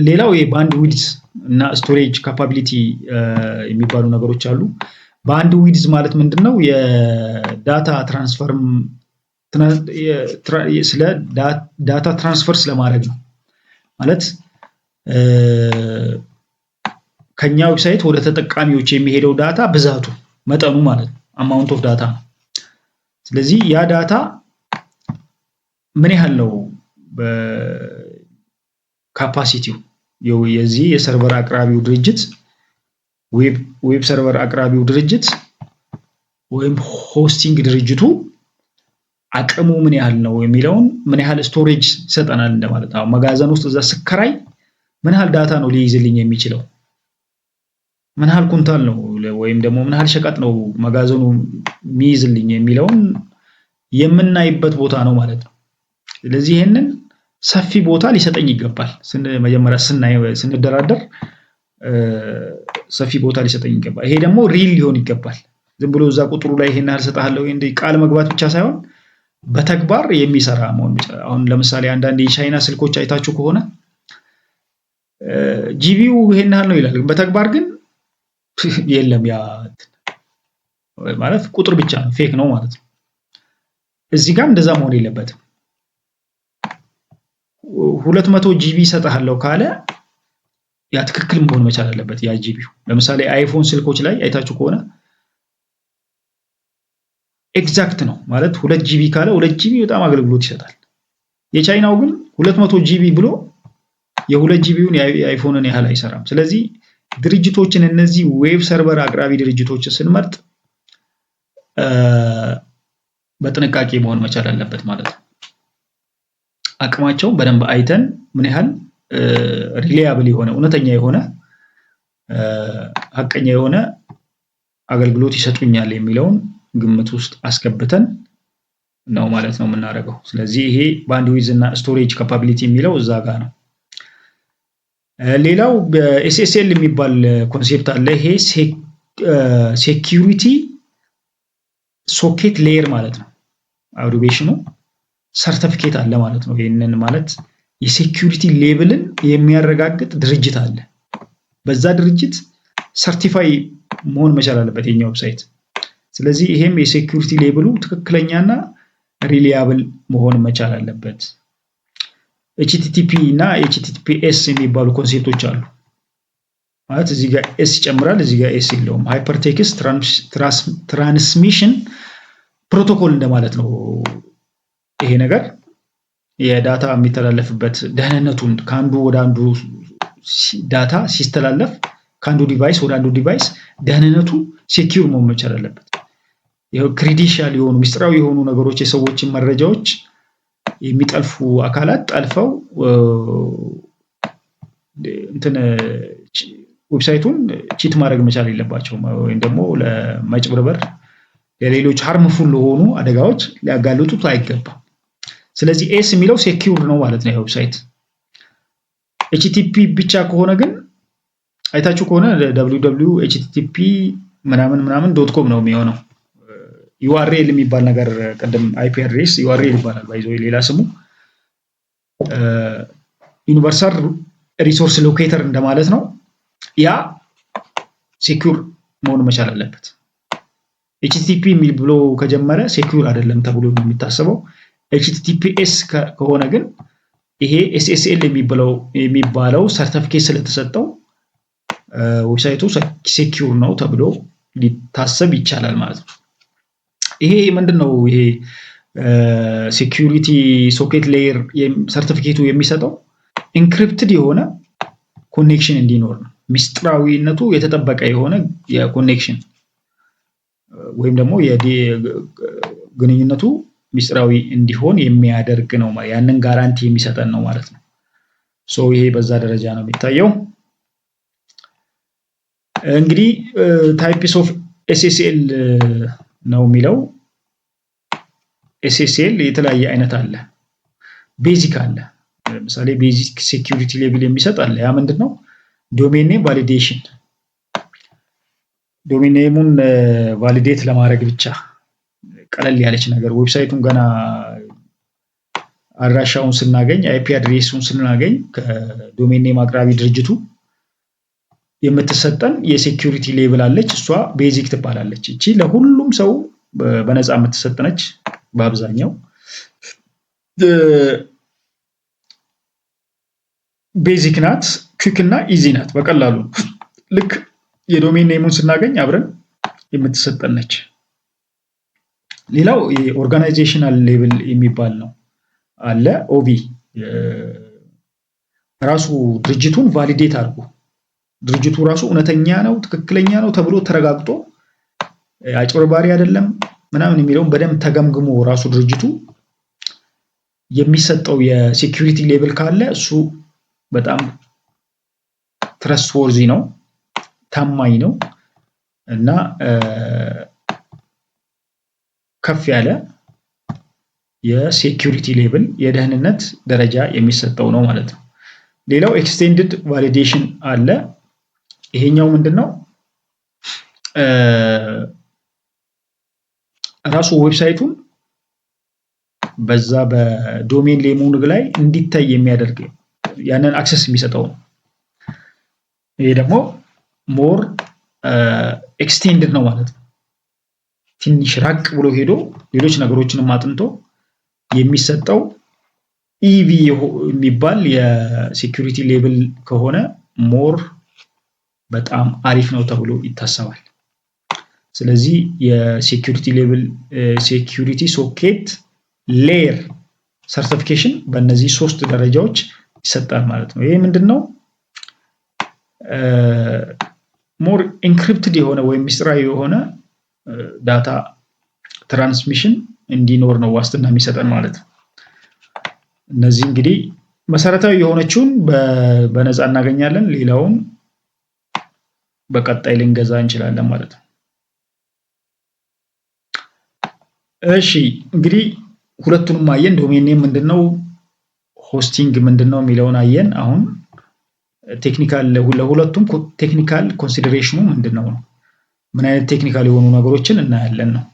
Speaker 1: ሌላው የባንድ ዊድዝ እና ስቶሬጅ ካፓቢሊቲ የሚባሉ ነገሮች አሉ። ባንድ ዊድዝ ማለት ምንድነው? የዳታ ትራንስፈር ስለ ዳታ ትራንስፈር ስለማድረግ ነው። ማለት ከኛ ዌብሳይት ወደ ተጠቃሚዎች የሚሄደው ዳታ ብዛቱ መጠኑ ማለት ነው፣ አማውንት ኦፍ ዳታ ነው። ስለዚህ ያ ዳታ ምን ያህል ነው በካፓሲቲው የዚህ የሰርቨር አቅራቢው ድርጅት ዌብ ሰርቨር አቅራቢው ድርጅት ወይም ሆስቲንግ ድርጅቱ አቅሙ ምን ያህል ነው የሚለውን ምን ያህል ስቶሬጅ ይሰጠናል እንደማለት ነው። መጋዘን ውስጥ እዛ ስከራይ ምን ያህል ዳታ ነው ሊይዝልኝ የሚችለው፣ ምን ያህል ኩንታል ነው ወይም ደግሞ ምን ያህል ሸቀጥ ነው መጋዘኑ የሚይዝልኝ የሚለውን የምናይበት ቦታ ነው ማለት ነው። ስለዚህ ይሄንን ሰፊ ቦታ ሊሰጠኝ ይገባል። መጀመሪያ ስንደራደር ሰፊ ቦታ ሊሰጠኝ ይገባል። ይሄ ደግሞ ሪል ሊሆን ይገባል። ዝም ብሎ እዛ ቁጥሩ ላይ ይሄን ያህል ሰጣለሁ እንደ ቃል መግባት ብቻ ሳይሆን በተግባር የሚሰራ መሆን ይችላል። አሁን ለምሳሌ አንዳንድ የቻይና ስልኮች አይታችሁ ከሆነ ጂቢው ይሄን ያህል ነው ይላል፣ በተግባር ግን የለም። ያ ማለት ቁጥር ብቻ ነው፣ ፌክ ነው ማለት ነው። እዚህ ጋር እንደዛ መሆን የለበትም። 200 ጂቢ ሰጣለሁ ካለ ያ ትክክል መሆን መቻል አለበት። ያ ጂቢው ለምሳሌ አይፎን ስልኮች ላይ አይታችሁ ከሆነ ኤግዛክት ነው ማለት 2 ጂቢ ካለ 2 ጂቢ በጣም አገልግሎት ይሰጣል። የቻይናው ግን 200 ጂቢ ብሎ የ2 ጂቢውን የአይፎንን ያህል አይሰራም። ስለዚህ ድርጅቶችን እነዚህ ዌብ ሰርቨር አቅራቢ ድርጅቶችን ስንመርጥ በጥንቃቄ መሆን መቻል አለበት ማለት ነው። አቅማቸው በደንብ አይተን ምን ያህል ሪላያብል የሆነ እውነተኛ የሆነ ሀቀኛ የሆነ አገልግሎት ይሰጡኛል የሚለውን ግምት ውስጥ አስገብተን ነው ማለት ነው የምናደርገው። ስለዚህ ይሄ ባንድዊድዝ እና ስቶሬጅ ካፓቢሊቲ የሚለው እዛ ጋር ነው። ሌላው በኤስኤስኤል የሚባል ኮንሴፕት አለ። ይሄ ሴኪዩሪቲ ሶኬት ሌየር ማለት ነው። አብሪቬሽኑ ሰርቲፊኬት አለ ማለት ነው። ይሄንን ማለት የሴኪዩሪቲ ሌብልን የሚያረጋግጥ ድርጅት አለ። በዛ ድርጅት ሰርቲፋይ መሆን መቻል አለበት የኛ ዌብሳይት። ስለዚህ ይሄም የሴኪዩሪቲ ሌብሉ ትክክለኛና ሪላያብል መሆን መቻል አለበት። ኤችቲቲፒ እና ኤችቲቲፒኤስ የሚባሉ ኮንሴፕቶች አሉ። ማለት እዚህ ጋር ኤስ ይጨምራል፣ እዚህ ጋር ኤስ የለውም። ሃይፐርቴክስት ትራንስሚሽን ፕሮቶኮል እንደማለት ነው። ይሄ ነገር የዳታ የሚተላለፍበት ደህንነቱን ከአንዱ ወደ አንዱ ዳታ ሲስተላለፍ ከአንዱ ዲቫይስ ወደ አንዱ ዲቫይስ ደህንነቱ ሴኪዩር መሆን መቻል አለበት። ክሪዲሻል የሆኑ ሚስጥራዊ የሆኑ ነገሮች የሰዎችን መረጃዎች የሚጠልፉ አካላት ጠልፈው እንትን ዌብሳይቱን ቺት ማድረግ መቻል የለባቸውም፣ ወይም ደግሞ ለመጭበርበር ለሌሎች ሃርምፉል ለሆኑ አደጋዎች ሊያጋልጡት አይገባም። ስለዚህ ኤስ የሚለው ሴኪዩር ነው ማለት ነው ዌብሳይት። ኤችቲቲፒ ብቻ ከሆነ ግን አይታችሁ ከሆነ www.http ምናምን .com ነው የሚሆነው። ዩአርኤል የሚባል ነገር ቀደም አይፒ አድሬስ ዩአርኤል ይባላል ባይዞ ሌላ ስሙ ዩኒቨርሳል ሪሶርስ ሎኬተር እንደማለት ነው። ያ ሴኪዩር መሆን መቻል አለበት። ኤችቲቲፒ የሚል ብሎ ከጀመረ ሴኪዩር አይደለም ተብሎ ነው የሚታሰበው። ኤችቲቲፒኤስ ከሆነ ግን ይሄ ኤስኤስኤል የሚባለው ሰርቲፊኬት ስለተሰጠው ዌብሳይቱ ሴኪዩር ነው ተብሎ ሊታሰብ ይቻላል ማለት ነው። ይሄ ምንድነው? ይሄ ሴኪዩሪቲ ሶኬት ሌየር ሰርቲፊኬቱ የሚሰጠው ኢንክሪፕትድ የሆነ ኮኔክሽን እንዲኖር ነው። ሚስጥራዊነቱ የተጠበቀ የሆነ የኮኔክሽን ወይም ደግሞ ግንኙነቱ ሚስጥራዊ እንዲሆን የሚያደርግ ነው። ያንን ጋራንቲ የሚሰጠን ነው ማለት ነው። ይሄ በዛ ደረጃ ነው የሚታየው። እንግዲህ ታይፕስ ኦፍ ኤስኤስኤል ነው የሚለው። ኤስኤስኤል የተለያየ አይነት አለ። ቤዚክ አለ። ለምሳሌ ቤዚክ ሴኪዩሪቲ ሌቭል የሚሰጥ አለ። ያ ምንድነው? ዶሜን ኔም ቫሊዴሽን፣ ዶሜን ኔሙን ቫሊዴት ለማድረግ ብቻ ቀለል ያለች ነገር። ዌብሳይቱን ገና አድራሻውን ስናገኝ አይፒ አድሬሱን ስናገኝ ከዶሜን ኔም አቅራቢ ድርጅቱ የምትሰጠን የሴኪዩሪቲ ሌቭል አለች። እሷ ቤዚክ ትባላለች። እቺ ለሁሉም ሰው በነፃ የምትሰጥ ነች። በአብዛኛው ቤዚክ ናት፣ ኩክ እና ኢዚ ናት። በቀላሉ ልክ የዶሜን ኔሙን ስናገኝ አብረን የምትሰጠን ነች። ሌላው የኦርጋናይዜሽናል ሌቭል የሚባል ነው አለ። ኦቪ ራሱ ድርጅቱን ቫሊዴት አድርጎ ድርጅቱ ራሱ እውነተኛ ነው ትክክለኛ ነው ተብሎ ተረጋግጦ አጭበርባሪ አይደለም ምናምን የሚለውን በደንብ ተገምግሞ ራሱ ድርጅቱ የሚሰጠው የሴኪዩሪቲ ሌቭል ካለ እሱ በጣም ትረስትወርዚ ነው፣ ታማኝ ነው እና ከፍ ያለ የሴኪዩሪቲ ሌቭል የደህንነት ደረጃ የሚሰጠው ነው ማለት ነው። ሌላው ኤክስቴንድድ ቫሊዴሽን አለ። ይሄኛው ምንድነው? ራሱ ዌብሳይቱን በዛ በዶሜን ኔሙ ላይ እንዲታይ የሚያደርግ ያንን አክሰስ የሚሰጠው ነው። ይሄ ደግሞ ሞር ኤክስቴንድድ ነው ማለት ነው። ትንሽ ራቅ ብሎ ሄዶ ሌሎች ነገሮችንም አጥንቶ የሚሰጠው ኢቪ የሚባል የሴኪዩሪቲ ሌቭል ከሆነ ሞር በጣም አሪፍ ነው ተብሎ ይታሰባል። ስለዚህ የሴኪዩሪቲ ሌቭል ሴኪዩሪቲ ሶኬት ሌየር ሰርቲፊኬሽን በእነዚህ 3 ደረጃዎች ይሰጣል ማለት ነው። ይሄ ምንድነው? ሞር ኢንክሪፕትድ የሆነ ወይም ሚስጥራዊ የሆነ ዳታ ትራንስሚሽን እንዲኖር ነው ዋስትና የሚሰጠን ማለት ነው። እነዚህ እንግዲህ መሰረታዊ የሆነችውን በነፃ እናገኛለን፣ ሌላውን በቀጣይ ልንገዛ እንችላለን ማለት ነው። እሺ እንግዲህ ሁለቱንም አየን። ዶሜን ኔም ምንድነው፣ ሆስቲንግ ምንድነው የሚለውን አየን። አሁን ቴክኒካል ለሁለቱም ቴክኒካል ኮንሲደሬሽኑ ምንድነው ነው፣ ምን አይነት ቴክኒካል የሆኑ ነገሮችን እናያለን ነው።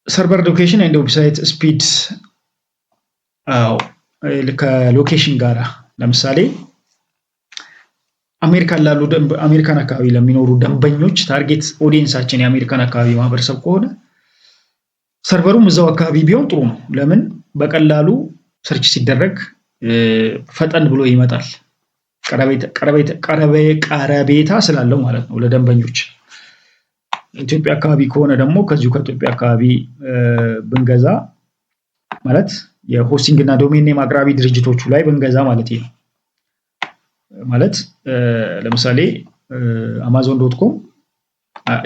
Speaker 1: ሰርቨር ሎኬሽን ኤንድ ዌብሳይት ስፒድ ከሎኬሽን ጋራ ለምሳሌ አሜሪካን አካባቢ ለሚኖሩ ደንበኞች ታርጌት ኦዲየንሳችን የአሜሪካን አካባቢ ማህበረሰብ ከሆነ ሰርቨሩም እዛው አካባቢ ቢሆን ጥሩ ነው። ለምን? በቀላሉ ሰርች ሲደረግ ፈጠን ብሎ ይመጣል። ቀረቤታ ስላለው ማለት ነው ለደንበኞች። ኢትዮጵያ አካባቢ ከሆነ ደግሞ ከዚሁ ከኢትዮጵያ አካባቢ ብንገዛ ማለት የሆስቲንግ እና ዶሜን ኔም አቅራቢ ድርጅቶቹ ላይ ብንገዛ ማለት ነው። ማለት ለምሳሌ amazon.com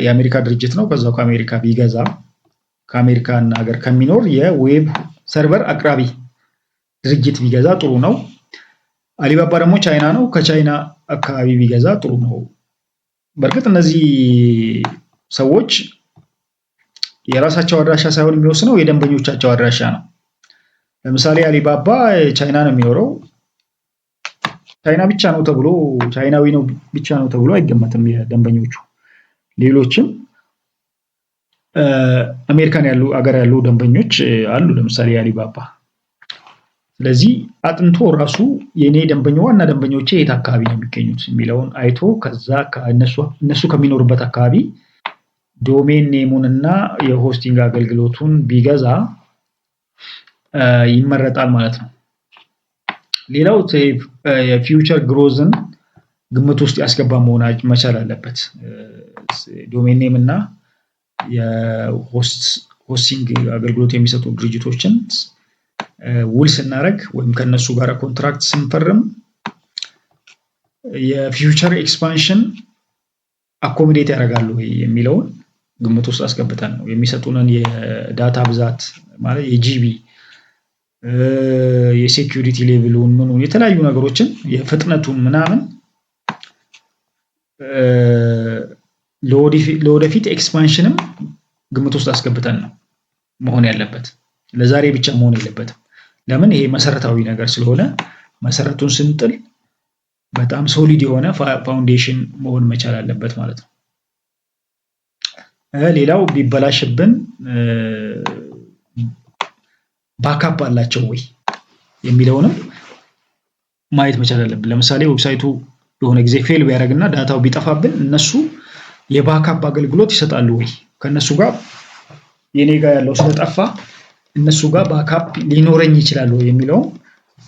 Speaker 1: የአሜሪካ ድርጅት ነው። ከዛው ከአሜሪካ ቢገዛ ከአሜሪካን ሀገር ከሚኖር የዌብ ሰርቨር አቅራቢ ድርጅት ቢገዛ ጥሩ ነው። አሊባባ ደግሞ ቻይና ነው። ከቻይና አካባቢ ቢገዛ ጥሩ ነው። በእርግጥ እነዚህ ሰዎች የራሳቸው አድራሻ ሳይሆን የሚወስነው የደንበኞቻቸው አድራሻ ነው። ለምሳሌ አሊባባ ቻይና ነው የሚኖረው። ቻይና ብቻ ነው ተብሎ ቻይናዊ ነው ብቻ ነው ተብሎ አይገመትም የደንበኞቹ። ሌሎችም አሜሪካን ያሉ አገር ያሉ ደንበኞች አሉ ለምሳሌ አሊባባ። ስለዚህ አጥንቶ ራሱ የኔ ዋና ደንበኞቼ የት አካባቢ ነው የሚገኙት የሚለውን አይቶ ከዛ እነሱ ከሚኖሩበት አካባቢ ዶሜን ኔሙን እና የሆስቲንግ አገልግሎቱን ቢገዛ ይመረጣል ማለት ነው። ሌላው የፊውቸር ግሮዝን ግምት ውስጥ ያስገባ መሆን መቻል አለበት። ዶሜን ኔም እና የሆስቲንግ አገልግሎት የሚሰጡ ድርጅቶችን ውል ስናደርግ ወይም ከነሱ ጋር ኮንትራክት ስንፈርም የፊውቸር ኤክስፓንሽን አኮሞዴት ያደርጋሉ ወይ የሚለውን ግምት ውስጥ አስገብተን ነው የሚሰጡንን የዳታ ብዛት ማለት የጂቢ የሴኩሪቲ ሌቭሉን ምኑን የተለያዩ ነገሮችን የፍጥነቱን ምናምን ለወደፊት ኤክስፓንሽንም ግምት ውስጥ አስገብተን ነው መሆን ያለበት። ለዛሬ ብቻ መሆን የለበትም። ለምን? ይሄ መሰረታዊ ነገር ስለሆነ መሰረቱን ስንጥል በጣም ሶሊድ የሆነ ፋውንዴሽን መሆን መቻል አለበት ማለት ነው። ሌላው ቢበላሽብን ባካፕ አላቸው ወይ የሚለውንም ማየት መቻል አለብን። ለምሳሌ ዌብሳይቱ የሆነ ጊዜ ፌል ቢያደርግና ዳታው ቢጠፋብን እነሱ የባካፕ አገልግሎት ይሰጣሉ ወይ? ከነሱ ጋር የኔ ጋር ያለው ስለጠፋ እነሱ ጋር ባካፕ ሊኖረኝ ይችላል ወይ የሚለው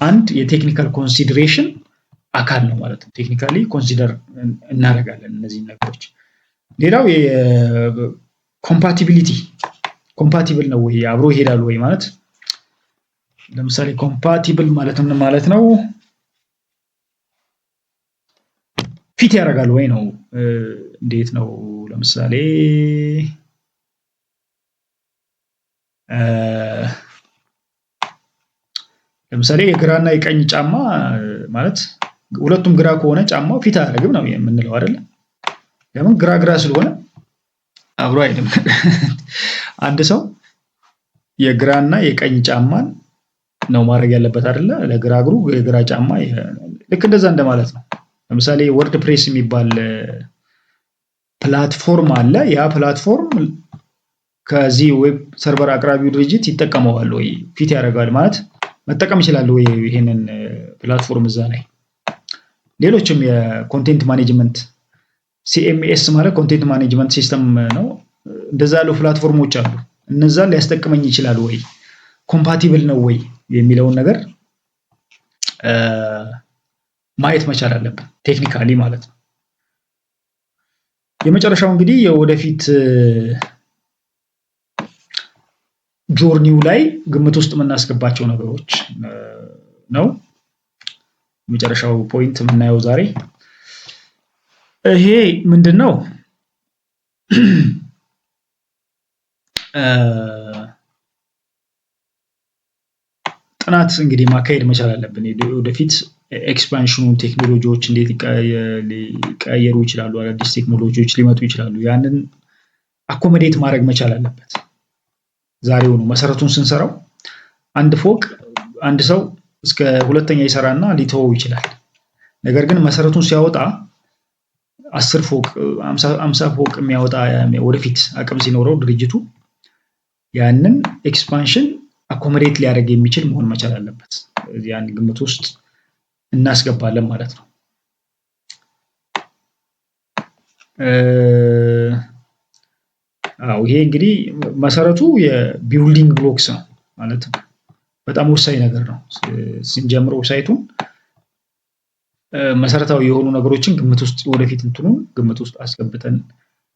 Speaker 1: አንድ የቴክኒካል ኮንሲደሬሽን አካል ነው ማለት ነው። ቴክኒካሊ ኮንሲደር እናደርጋለን እነዚህ ነገሮች። ሌላው ኮምፓቲቢሊቲ ኮምፓቲብል ነው ወይ አብሮ ይሄዳሉ ወይ ማለት ለምሳሌ ኮምፓቲብል ማለት ምን ማለት ነው? ፊት ያደርጋሉ ወይ ነው። እንዴት ነው? ለምሳሌ የግራና የቀኝ ጫማ ማለት ሁለቱም ግራ ከሆነ ጫማው ፊት አያደርግም ነው የምንለው አይደለ? ለምን? ግራ ስለሆነ አብሮ አይደለም። አንድ ሰው የግራና የቀኝ ጫማን ነው ማድረግ ያለበት አይደለ? ለግራ እግሩ የግራ ጫማ ልክ እንደዛ እንደማለት ነው። ለምሳሌ ወርድ ፕሬስ የሚባል ፕላትፎርም አለ። ያ ፕላትፎርም ከዚህ ዌብ ሰርቨር አቅራቢው ድርጅት ይጠቀመዋል ወይ? ፊት ያደርጋል ማለት መጠቀም ይችላል ወይ? ይሄንን ፕላትፎርም እዛ ላይ ሌሎችም የኮንቴንት ማኔጅመንት ሲኤምኤስ ማለት ኮንቴንት ማኔጅመንት ሲስተም ነው። እንደዛ ያሉ ፕላትፎርሞች አሉ። እነዛን ሊያስጠቅመኝ ይችላል ወይ? ኮምፓቲብል ነው ወይ የሚለውን ነገር ማየት መቻል አለብን ቴክኒካሊ ማለት ነው። የመጨረሻው እንግዲህ የወደፊት ጆርኒው ላይ ግምት ውስጥ የምናስገባቸው ነገሮች ነው። የመጨረሻው ፖይንት የምናየው ዛሬ ይሄ ምንድን ነው? ጥናት እንግዲህ ማካሄድ መቻል አለብን። ወደፊት ኤክስፓንሽኑን ቴክኖሎጂዎች እንዴት ሊቀየሩ ይችላሉ፣ አዳዲስ ቴክኖሎጂዎች ሊመጡ ይችላሉ። ያንን አኮሞዴት ማድረግ መቻል አለበት። ዛሬውኑ መሰረቱን ስንሰራው አንድ ፎቅ አንድ ሰው እስከ ሁለተኛ ይሰራና ሊተወው ይችላል። ነገር ግን መሰረቱን ሲያወጣ 10 ፎቅ 50 ፎቅ የሚያወጣ ወደፊት አቅም ሲኖረው ድርጅቱ ያንን ኤክስፓንሽን አኮሞዴት ሊያደርግ የሚችል መሆን መቻል አለበት። ያን ግምት ውስጥ እናስገባለን ማለት ነው። ይሄ እንግዲህ መሰረቱ የቢልዲንግ ብሎክስ ነው ማለት በጣም ወሳኝ ነገር ነው። ስንጀምር ዌብሳይቱን መሰረታዊ የሆኑ ነገሮችን ግምት ውስጥ ወደፊት እንትኑን ግምት ውስጥ አስገብተን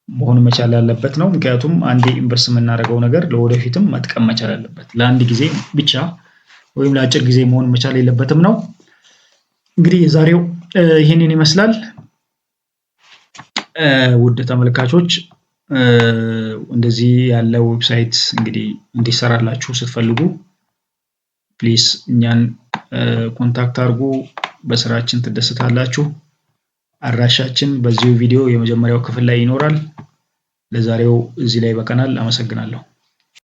Speaker 1: መሆን መቻል ያለበት ነው። ምክንያቱም አንዴ ኢንቨስት የምናደርገው ነገር ለወደፊትም መጥቀም መቻል አለበት። ለአንድ ጊዜ ብቻ ወይም ለአጭር ጊዜ መሆን መቻል የለበትም ነው። እንግዲህ የዛሬው ይህንን ይመስላል። ውድ ተመልካቾች እንደዚህ ያለ ዌብሳይት እንግዲህ እንዲሰራላችሁ ስትፈልጉ ፕሊስ እኛን ኮንታክት አድርጉ። በስራችን ትደሰታላችሁ። አድራሻችን በዚሁ ቪዲዮ የመጀመሪያው ክፍል ላይ ይኖራል። ለዛሬው እዚህ ላይ በቀናል። አመሰግናለሁ።